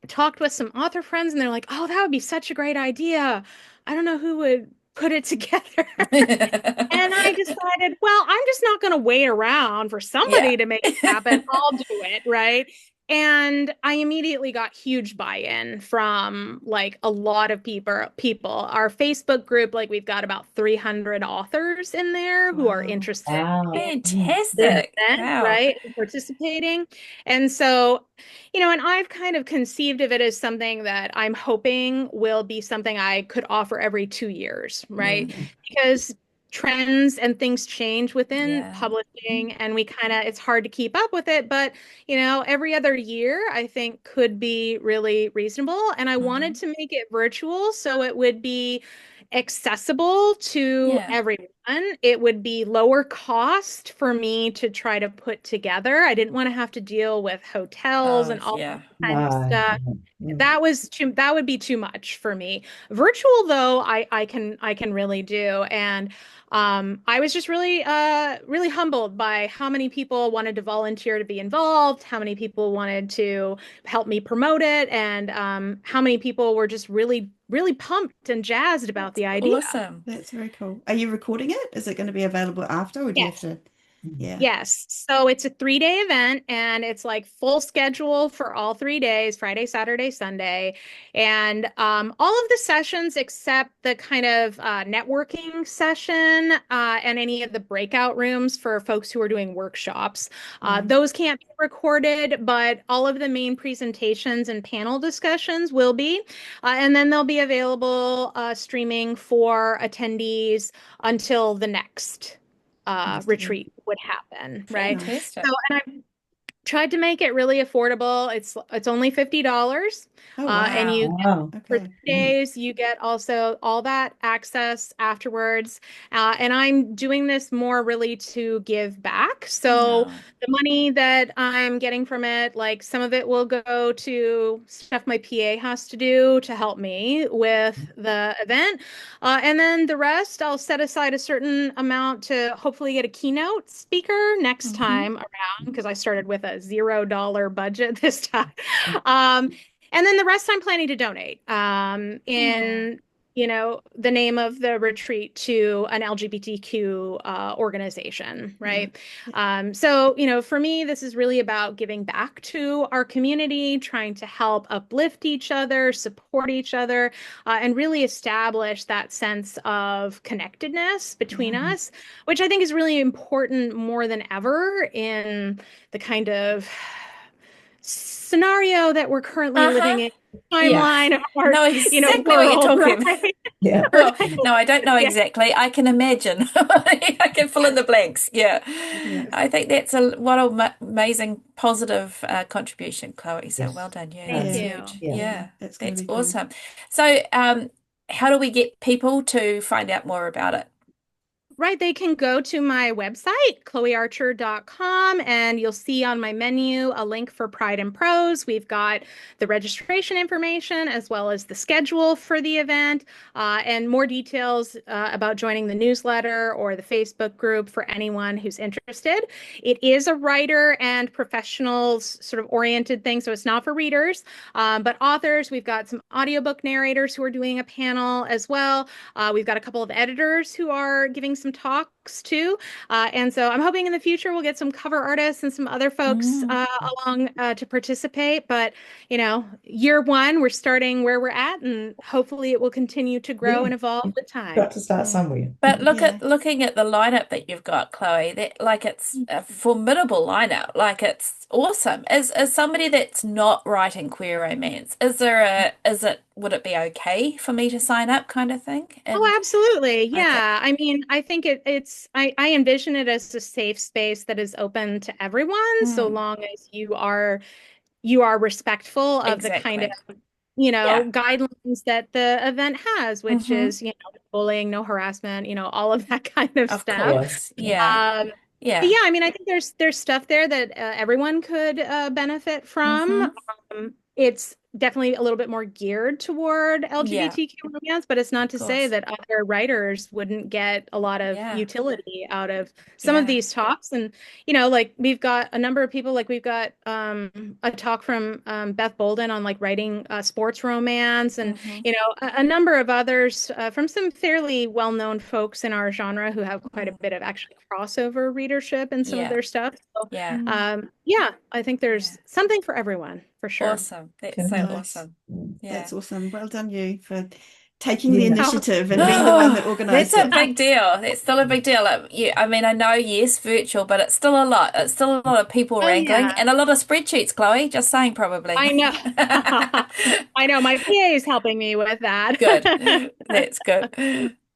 talked with some author friends and they're like, oh, that would be such a great idea. I don't know who would put it together. And I decided, well, I'm just not going to wait around for somebody to make it happen. I'll do it, right? And I immediately got huge buy-in from like a lot of people. Our Facebook group, like we've got about 300 authors in there who are interested in Fantastic. right? Participating. And so, and I've kind of conceived of it as something that I'm hoping will be something I could offer every 2 years, right? Because trends and things change within publishing and it's hard to keep up with it, but every other year I think could be really reasonable. And I wanted to make it virtual so it would be accessible to everyone. It would be lower cost for me to try to put together. I didn't want to have to deal with hotels and all that kind of stuff. That would be too much for me. Virtual though, I can really do. And I was just really humbled by how many people wanted to volunteer to be involved, how many people wanted to help me promote it, and how many people were just really pumped and jazzed about the idea. Awesome. That's very cool. Are you recording it? Is it going to be available after, or do you have to? Yeah. Yes. So it's a 3-day event, and it's like full schedule for all 3 days, Friday, Saturday, Sunday. And all of the sessions except the kind of networking session and any of the breakout rooms for folks who are doing workshops. Those can't be recorded, but all of the main presentations and panel discussions will be. And then they'll be available streaming for attendees until the next retreat would happen, right? Fantastic. So, and I tried to make it really affordable. It's only $50. Oh, wow. And you get, for Okay. 3 days, you get also all that access afterwards. And I'm doing this more really to give back. So the money that I'm getting from it, like some of it will go to stuff my PA has to do to help me with the event. And then the rest, I'll set aside a certain amount to hopefully get a keynote speaker next time around, because I started with a $0 budget this time. And then the rest I'm planning to donate in, the name of the retreat to an LGBTQ organization, right? So, for me, this is really about giving back to our community, trying to help uplift each other, support each other, and really establish that sense of connectedness between us, which I think is really important more than ever in the kind of scenario that we're currently living in, timeline of our, know exactly world, what you're talking right? about. Yeah. Well, no, I don't know exactly. I can imagine. I can fill in the blanks. Yeah. I think that's what an amazing positive contribution, Chloe. So well done. Yeah, that's huge. Yeah, that's awesome. So, how do we get people to find out more about it? Right, they can go to my website, chloearcher.com, and you'll see on my menu a link for Pride and Prose. We've got the registration information as well as the schedule for the event, and more details about joining the newsletter or the Facebook group for anyone who's interested. It is a writer and professionals sort of oriented thing, so it's not for readers, but authors. We've got some audiobook narrators who are doing a panel as well. We've got a couple of editors who are giving some talks too. And so I'm hoping in the future we'll get some cover artists and some other folks along to participate. But, year one, we're starting where we're at, and hopefully it will continue to grow and evolve with time. Got to start somewhere. But looking at the lineup that you've got, Chloe, that it's a formidable lineup. Like it's awesome. As somebody that's not writing queer romance, would it be okay for me to sign up, kind of thing? Oh, absolutely. Yeah. I mean, I think I envision it as a safe space that is open to everyone, so long as you are respectful of the kind of guidelines that the event has, which is, bullying, no harassment, all of that kind of stuff. Course. Yeah. But yeah, I mean, I think there's stuff there that everyone could benefit from. It's definitely a little bit more geared toward LGBTQ romance, but it's not to say that other writers wouldn't get a lot of utility out of some of these talks. And, we've got a number of people, we've got a talk from Beth Bolden on writing sports romance, and, a number of others from some fairly well-known folks in our genre who have quite a bit of actually crossover readership in some of their stuff. So, I think there's something for everyone. For sure. Awesome. That's so awesome. Yeah. That's awesome. Well done you for taking the initiative and being the one that organized That's a big deal. That's still a big deal. I mean, I know, yes, virtual, but it's still a lot. It's still a lot of people wrangling and a lot of spreadsheets, Chloe, just saying probably. I know. I know. My PA is helping me with that. Good. That's good.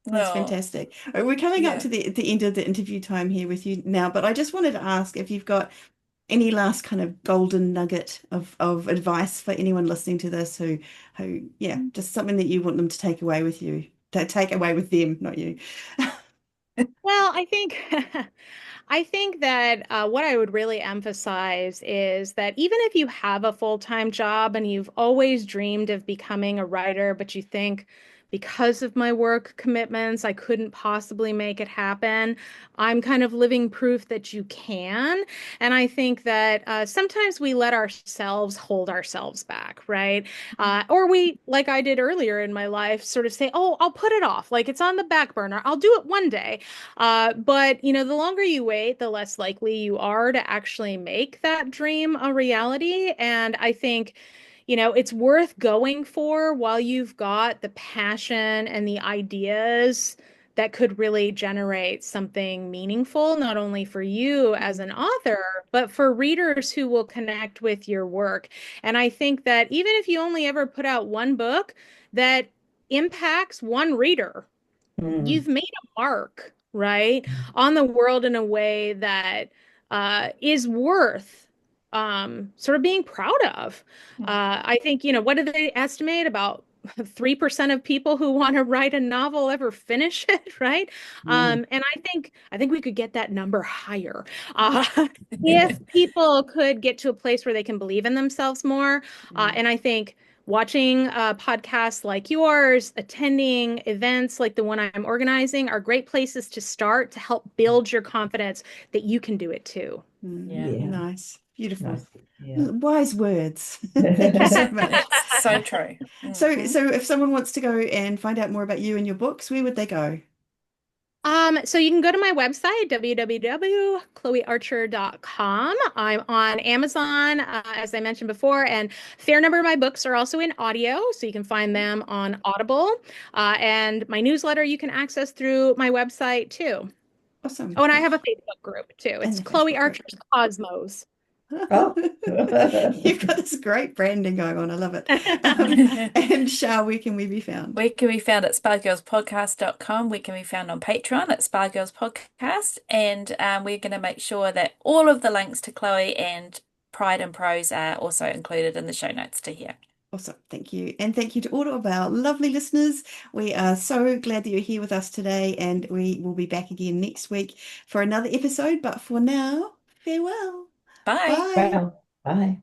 That's fantastic. We're coming up to the end of the interview time here with you now, but I just wanted to ask if you've got any last kind of golden nugget of advice for anyone listening to this who just something that you want them to take away with you take away with them, not you. Well, I think that what I would really emphasize is that even if you have a full-time job and you've always dreamed of becoming a writer, but you think because of my work commitments, I couldn't possibly make it happen, I'm kind of living proof that you can. And I think that sometimes we let ourselves hold ourselves back, right? Or we, like I did earlier in my life, sort of say, oh, I'll put it off. Like it's on the back burner. I'll do it one day. But the longer you wait, the less likely you are to actually make that dream a reality. And I think, it's worth going for while you've got the passion and the ideas that could really generate something meaningful, not only for you as an author, but for readers who will connect with your work. And I think that even if you only ever put out one book that impacts one reader, you've made a mark, right, on the world in a way that is worth sort of being proud of. I think, what do they estimate? About 3% of people who want to write a novel ever finish it, right? And I think we could get that number higher. If people could get to a place where they can believe in themselves more. And I think watching podcasts like yours, attending events like the one I'm organizing are great places to start to help build your confidence that you can do it too. Yeah. Nice. Beautiful. Nice. Yeah. Wise words. Thank you so much. So true. So if someone wants to go and find out more about you and your books, where would they go? So you can go to my website, www.chloearcher.com. I'm on Amazon, as I mentioned before, and a fair number of my books are also in audio, so you can find them on Audible. And my newsletter you can access through my website too. Awesome. Oh, and I have a Facebook group too. It's Chloe Archer's Cosmos. Oh. You've got this great branding going on. I love it. And Shah, where can we be found? We can be found at spargirlspodcast.com. We can be found on Patreon at Spargirls Podcast. And we're going to make sure that all of the links to Chloe and Pride and Prose are also included in the show notes to here. Awesome. Thank you. And thank you to all of our lovely listeners. We are so glad that you're here with us today, and we will be back again next week for another episode. But for now, farewell. Bye. Bye. Well, bye.